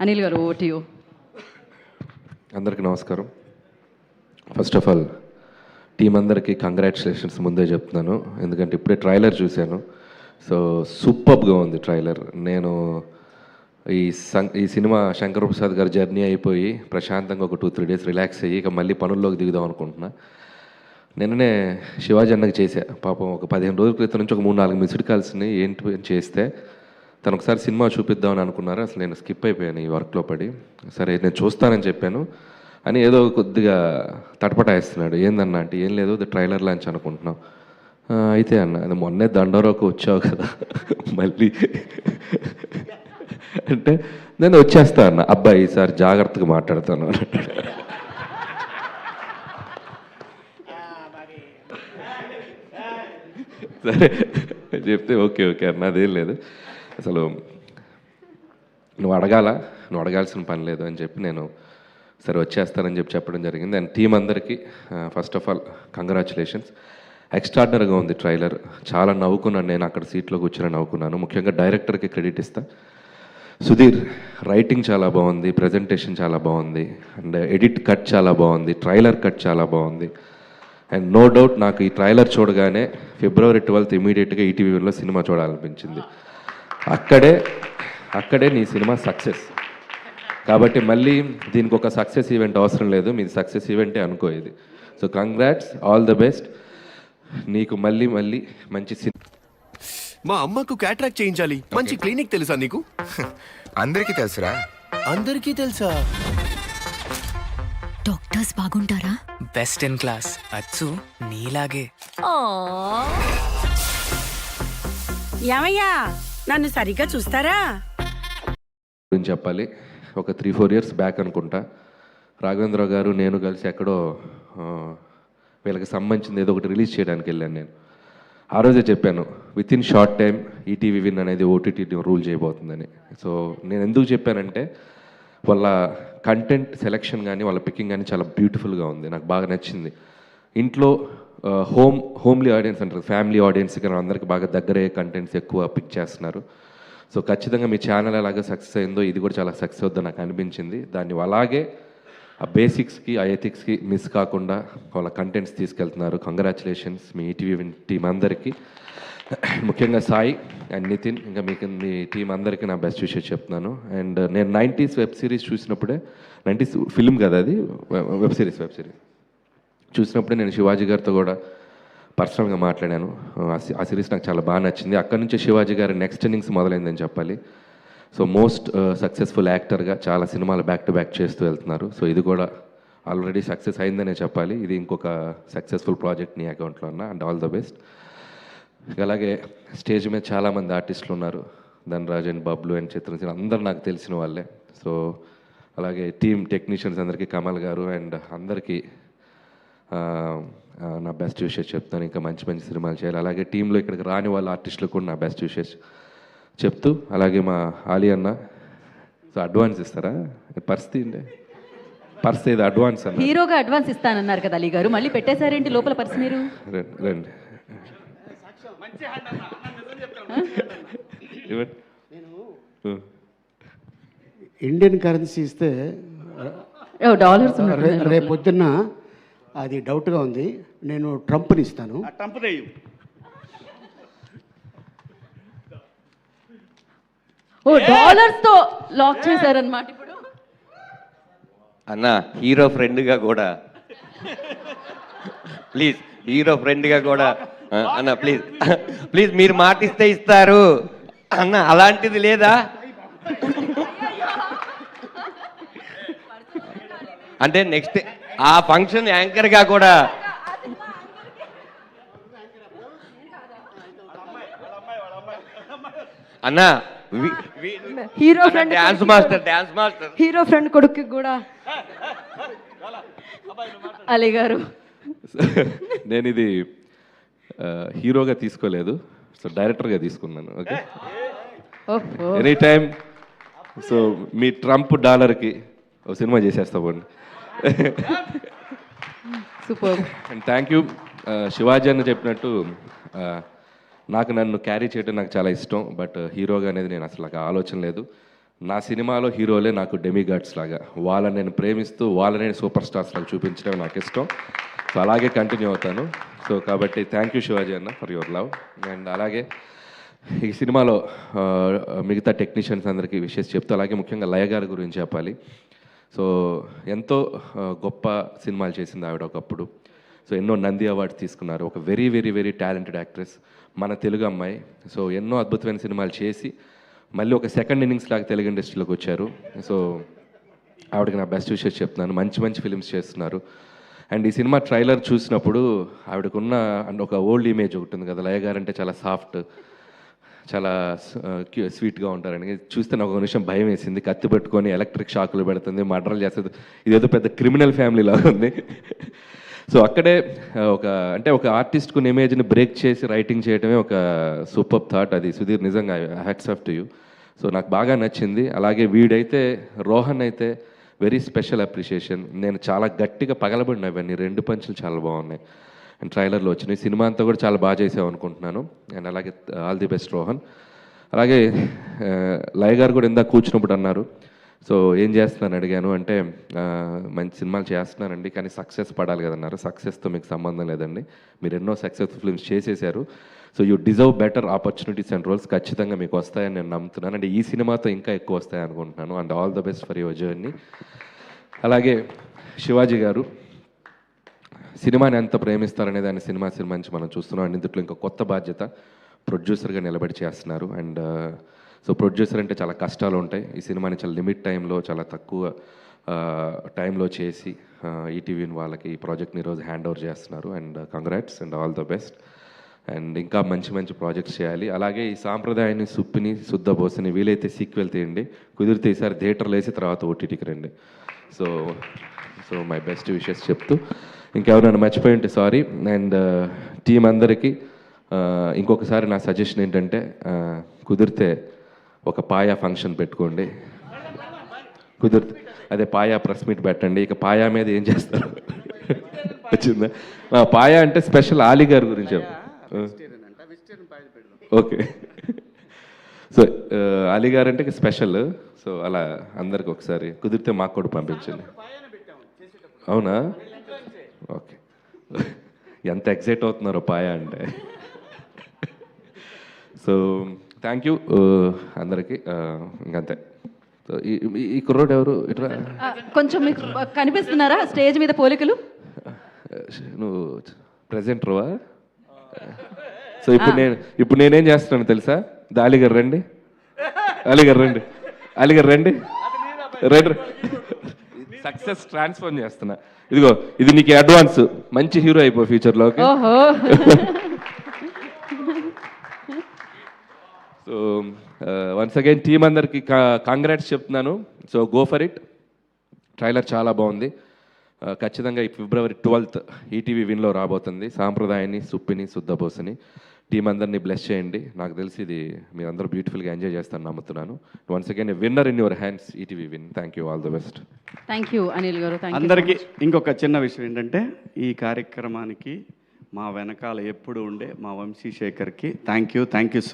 అనిల్ గారు vote you. అందరికీ నమస్కారం. ఫస్ట్ ఆఫ్ ఆల్ టీం అందరికీ కంగ్రాచులేషన్స్ ముందే చెప్తున్నాను, ఎందుకంటే ఇప్పుడే ట్రైలర్ చూశాను. సో సూపర్గా ఉంది ట్రైలర్. నేను ఈ సినిమా శంకర్ ప్రసాద్ గారి జర్నీ అయిపోయి ప్రశాంతంగా ఒక 2-3 డేస్ రిలాక్స్ అయ్యి ఇక మళ్ళీ పనుల్లోకి దిగుదాం అనుకుంటున్నా. నిన్ననే శివాజీ అన్నకి చేశా. పాపం ఒక 15 రోజుల క్రితం నుంచి ఒక 3-4 మిస్డ్ కాల్స్ని ఏంటి చేస్తే తను ఒకసారి సినిమా చూపిద్దామని అనుకున్నారు. అసలు నేను స్కిప్ అయిపోయాను ఈ వర్క్లో పడి. సరే నేను చూస్తానని చెప్పాను అని ఏదో కొద్దిగా తటపటాయిస్తున్నాడు. ఏందన్నా అంటే ఏం లేదు, అది ట్రైలర్ లాంచ్ అనుకుంటున్నాం. అయితే అన్న అది మొన్నే దండోరాకు వచ్చావు కదా మళ్ళీ అంటే నేను వచ్చేస్తా అన్న. అబ్బాయి ఈసారి జాగ్రత్తగా మాట్లాడతాను అన్నాడు. సరే చెప్తే ఓకే ఓకే అన్న, అదేం లేదు, అసలు నువ్వు అడగాల్సిన పని లేదు అని చెప్పి నేను సరే వచ్చేస్తానని చెప్పడం జరిగింది. అండ్ టీం అందరికీ ఫస్ట్ ఆఫ్ ఆల్ కంగ్రాచులేషన్స్. ఎక్స్ట్రాడినరీగా ఉంది ట్రైలర్. చాలా నవ్వుకున్నాను, నేను అక్కడ సీట్లో కూర్చొని నవ్వుకున్నాను. ముఖ్యంగా డైరెక్టర్కి క్రెడిట్ ఇస్తా. సుధీర్ రైటింగ్ చాలా బాగుంది, ప్రజెంటేషన్ చాలా బాగుంది, అండ్ ఎడిట్ కట్ చాలా బాగుంది, ట్రైలర్ కట్ చాలా బాగుంది. అండ్ నో డౌట్ నాకు ఈ ట్రైలర్ చూడగానే February 12th ఇమీడియట్గా ఈటీవీలో సినిమా చూడాలనిపించింది. అక్కడే నీ సినిమా సక్సెస్. కాబట్టి మళ్ళీ దీనికి ఒక సక్సెస్ ఈవెంట్ అవసరం లేదు, మీది సక్సెస్ ఈవెంటే అనుకో ఇది. So congrats, all the best. నీకు మళ్ళీ మంచి సినిమా. మా అమ్మకు క్యాట్రాక్ట్ చేయించాలి, మంచి క్లినిక్ తెలుసా నీకు? అందరికీ తెలుసురా. అందరికీ తెలుసా? డాక్టర్స్ బాగుంటారా? బెస్ట్ ఇన్ క్లాస్, అచ్చు నీలాగే. ఏమయ్యా నన్ను సరిగ్గా చూస్తారా? గురించి చెప్పాలి. ఒక 3-4 years బ్యాక్ అనుకుంటా రాఘవేంద్ర గారు నేను కలిసి ఎక్కడో వీళ్ళకి సంబంధించింది ఏదో ఒకటి రిలీజ్ చేయడానికి వెళ్ళాను. నేను ఆ రోజే చెప్పాను with in short time ETV win అనేది ఓటీటీ రూల్ చేయబోతుందని. సో నేను ఎందుకు చెప్పానంటే వాళ్ళ కంటెంట్ సెలెక్షన్ కానీ వాళ్ళ పికింగ్ కానీ చాలా బ్యూటిఫుల్గా ఉంది, నాకు బాగా నచ్చింది. ఇంట్లో హోమ్లీ ఆడియన్స్ అంటారు, ఫ్యామిలీ ఆడియన్స్ కానీ అందరికీ బాగా దగ్గరయ్యే కంటెంట్స్ ఎక్కువ పిక్ చేస్తున్నారు. సో ఖచ్చితంగా మీ ఛానల్ అలాగే సక్సెస్ అయిందో ఇది కూడా చాలా సక్సెస్ అవుతుందని నాకు అనిపించింది. దాన్ని అలాగే ఆ బేసిక్స్కి ఆ ఎథిక్స్కి మిస్ కాకుండా వాళ్ళ కంటెంట్స్ తీసుకెళ్తున్నారు. కంగ్రాచులేషన్స్ మీ ఈటీవీ టీం అందరికీ, ముఖ్యంగా సాయి అండ్ నితిన్, ఇంకా మీకు మీ టీం అందరికీ నా బెస్ట్ విషయం చెప్తున్నాను. అండ్ నేను 90s వెబ్ సిరీస్ చూసినప్పుడే, 90s ఫిల్మ్ కదా అది, వెబ్ సిరీస్ చూసినప్పుడే నేను శివాజీ గారితో కూడా పర్సనల్గా మాట్లాడాను. ఆ సిరీస్ నాకు చాలా బాగా నచ్చింది. అక్కడి నుంచి శివాజీ గారి నెక్స్ట్ ఇన్నింగ్స్ మొదలైందని చెప్పాలి. సో మోస్ట్ సక్సెస్ఫుల్ యాక్టర్గా చాలా సినిమాలు బ్యాక్ టు బ్యాక్ చేస్తూ వెళ్తున్నారు. సో ఇది కూడా ఆల్రెడీ సక్సెస్ అయిందనే చెప్పాలి. ఇది ఇంకొక సక్సెస్ఫుల్ ప్రాజెక్ట్ నీ అకౌంట్లో ఉన్న. And all the best. అలాగే స్టేజ్ మీద చాలామంది ఆర్టిస్టులు ఉన్నారు, ధనరాజ్ అండ్ బబ్లు అండ్ చిత్రసేన, అందరు నాకు తెలిసిన వాళ్ళే. సో అలాగే టీమ్ టెక్నీషియన్స్ అందరికీ, కమల్ గారు అండ్ అందరికీ నా బెస్ట్ విషెస్ చెప్తాను. ఇంకా మంచి సినిమాలు చేయాలి. అలాగే టీంలో ఇక్కడికి రాని వాళ్ళ ఆర్టిస్టులకు కూడా నా బెస్ట్ విషెస్ చెప్తూ, అలాగే మా ఆలి అన్న సో అడ్వాన్స్ ఇస్తారా? పరిస్థితి పర్స్ ఏదో అడ్వాన్స్ అన్న, హీరోగా అడ్వాన్స్ ఇస్తానన్నారు కదా అలీ గారు, మళ్ళీ పెట్టేశారేంటి లోపల పర్స్ మీరు? రండి ఇండియన్ కరెన్సీ ఇస్తే డాలర్స్ రేపు పొద్దున్న అది డౌట్గా ఉంది. నేను ట్రంప్ని ఇస్తాను. డాలర్స్ తో లాక్ చేశారన్నమాట. ఇప్పుడు అన్న హీరో ఫ్రెండ్గా కూడా ప్లీజ్, హీరో ఫ్రెండ్గా కూడా అన్న ప్లీజ్ మీరు మాటిస్తే ఇస్తారు అన్న, అలాంటిది లేదా? అంటే నెక్స్ట్ ఆ ఫంక్షన్ యాంకర్గా కూడా అన్న hero friend, dance master hero friend కొడుకు కూడా అలీ గారు. నేను ఇది హీరోగా తీసుకోలేదు, సో డైరెక్టర్గా తీసుకున్నాను. Okay, any time. సో మీ ట్రంప్ డాలర్కి ఒక సినిమా చేసేస్తామండి. Super. And thank you. Shivaji అని చెప్పినట్టు నన్ను క్యారీ చేయడం నాకు చాలా ఇష్టం, బట్ హీరోగా అనేది నేను అసలు నాకు ఆలోచన లేదు. నా సినిమాలో హీరోలే నాకు డెమిగాడ్స్ లాగా, వాళ్ళని నేను ప్రేమిస్తూ వాళ్ళని నేను సూపర్ స్టార్స్ లాగా చూపించడం నాకు ఇష్టం. సో అలాగే కంటిన్యూ అవుతాను. సో కాబట్టి థ్యాంక్ యూ శివాజీ అన్న ఫర్ యువర్ లవ్. అండ్ అలాగే ఈ సినిమాలో మిగతా టెక్నీషియన్స్ అందరికీ విషెస్ చెప్తూ, అలాగే ముఖ్యంగా లయ గారి గురించి చెప్పాలి. సో ఎంతో గొప్ప సినిమాలు చేసింది ఆవిడ ఒకప్పుడు. సో ఎన్నో నంది అవార్డ్స్ తీసుకున్నారు. ఒక very very very talented actress, మన తెలుగు అమ్మాయి. సో ఎన్నో అద్భుతమైన సినిమాలు చేసి మళ్ళీ ఒక సెకండ్ ఇన్నింగ్స్ లాగా తెలుగు ఇండస్ట్రీలోకి వచ్చారు. సో ఆవిడకి నా బెస్ట్ విషెస్ చెప్తున్నాను. మంచి మంచి ఫిల్మ్స్ చేస్తున్నారు. అండ్ ఈ సినిమా ట్రైలర్ చూసినప్పుడు ఆవిడకున్న అండ్ ఒక ఓల్డ్ ఇమేజ్ ఒకటి ఉంది కదా, లయ గారు అంటే చాలా సాఫ్ట్, చాలా స్వీట్గా ఉంటారని చూస్తే నాకు ఒక నిమిషం భయం వేసింది. కత్తి పెట్టుకొని ఎలక్ట్రిక్ షాకులు పెడుతుంది, మర్డర్లు చేస్తుంది, ఇదేదో పెద్ద క్రిమినల్ ఫ్యామిలీ లాగా ఉంది. సో అక్కడే ఒక ఆర్టిస్ట్కు ఇమేజ్ని బ్రేక్ చేసి రైటింగ్ చేయడమే ఒక సూపర్ థాట్. అది సుధీర్ నిజంగా hats off to you. So నాకు బాగా నచ్చింది. అలాగే వీడైతే రోహన్ అయితే వెరీ స్పెషల్ అప్రిషియేషన్. నేను చాలా గట్టిగా పగలబడిన అవన్నీ 2 పంచులు చాలా బాగున్నాయి అండ్ ట్రైలర్లో వచ్చినాయి. సినిమా అంతా కూడా చాలా బాగా చేసావు అనుకుంటున్నాను. అండ్ అలాగే ఆల్ ది బెస్ట్ రోహన్. అలాగే లయ గారు కూడా ఇందాక కూర్చున్నప్పుడు అన్నారు, సో ఏం చేస్తున్నాను అడిగాను అంటే మంచి సినిమాలు చేస్తున్నానండి కానీ సక్సెస్ పడాలి కదన్నారు. సక్సెస్తో మీకు సంబంధం లేదండి, మీరు ఎన్నో సక్సెస్ఫుల్ ఫిల్మ్స్ చేసేసారు. So you deserve better opportunities and roles. ఖచ్చితంగా మీకు వస్తాయని నేను నమ్ముతున్నాను. అంటే ఈ సినిమాతో ఇంకా ఎక్కువ వస్తాయి అనుకుంటున్నాను. And all the best for your journey. అలాగే శివాజీ గారు సినిమాని ఎంత ప్రేమిస్తారనేది ఆయన సినిమా నుంచి మనం చూస్తున్నాం. అండ్ ఇందులో ఇంకా కొత్త బాధ్యత, ప్రొడ్యూసర్గా నిలబడి చేస్తున్నారు. అండ్ సో ప్రొడ్యూసర్ అంటే చాలా కష్టాలు ఉంటాయి. ఈ సినిమాని చాలా లిమిట్ టైంలో, చాలా తక్కువ టైంలో చేసి ఈటీవీని వాళ్ళకి ఈ ప్రాజెక్ట్ని ఈరోజు హ్యాండ్ ఓవర్ చేస్తున్నారు. And congrats and all the best. And ఇంకా మంచి మంచి ప్రాజెక్ట్స్ చేయాలి. అలాగే ఈ సాంప్రదాయాన్ని, సుప్పిని, శుద్ధబోసిని వీలైతే సీక్వెల్ తీయండి, కుదిరితే ఈసారి థియేటర్లు వేసి తర్వాత ఓటీటీకి రండి. సో మై బెస్ట్ విషెస్ చెప్తూ, ఇంకెవరైనా మర్చిపోయి ఉంటే సారీ. అండ్ టీం అందరికీ ఇంకొకసారి నా సజెషన్ ఏంటంటే కుదిరితే ఒక పాయా ఫంక్షన్ పెట్టుకోండి. కుదిరితే అదే పాయా ప్రెస్ మీట్ పెట్టండి. ఇక పాయా మీద ఏం చేస్తారు వచ్చిందా? పాయా అంటే స్పెషల్ ఆలీ గారి గురించి. ఓకే. సో అలీ గారు అంటే స్పెషల్. సో అలా అందరికి ఒకసారి కుదిరితే మాకు కూడా పంపించండి. అవునా? ఓకే. ఎంత ఎగ్జైట్ అవుతున్నారో పాయా అంటే. సో థ్యాంక్ యూ అందరికీ. ఇంకంతే. సో ఈ కుర్రోడు ఎవరు? ఇట్లా కొంచెం మీకు కనిపిస్తున్నారా స్టేజ్ మీద పోలికలు? నువ్వు ప్రెజెంటర్వా? సో ఇప్పుడు నేనేం చేస్తున్నాను తెలుసా? అలీగారు రండి, అలీగారు రండి, అలీగారు రండి, రండి. సక్సెస్ ట్రాన్స్ఫర్ చేస్తున్నా. ఇదిగో ఇది నీకు అడ్వాన్స్. మంచి హీరో అయిపో ఫ్యూచర్లో. ఓహో. సో వన్స్ అగైన్ టీమ్ అందరికి కాంగ్రాట్స్ చెప్తున్నాను. So go for it. Trailer చాలా బాగుంది. ఖచ్చితంగా ఈ February 12th ఈటీవీ విన్లో రాబోతుంది. సాంప్రదాయాన్ని, సుప్పిని, శుద్ధబోసిని. టీం అందరినీ బ్లెస్ చేయండి. నాకు తెలిసి ఇది మీరందరూ బ్యూటిఫుల్గా ఎంజాయ్ చేస్తారని నమ్ముతున్నాను. Once again winner in your hands, ETV win. Thank you, all the best. Thank you Anil గారు. అందరికీ ఇంకొక చిన్న విషయం ఏంటంటే, ఈ కార్యక్రమానికి మా వెనకాల ఎప్పుడు ఉండే మా వంశీశేఖర్కి థ్యాంక్ యూ.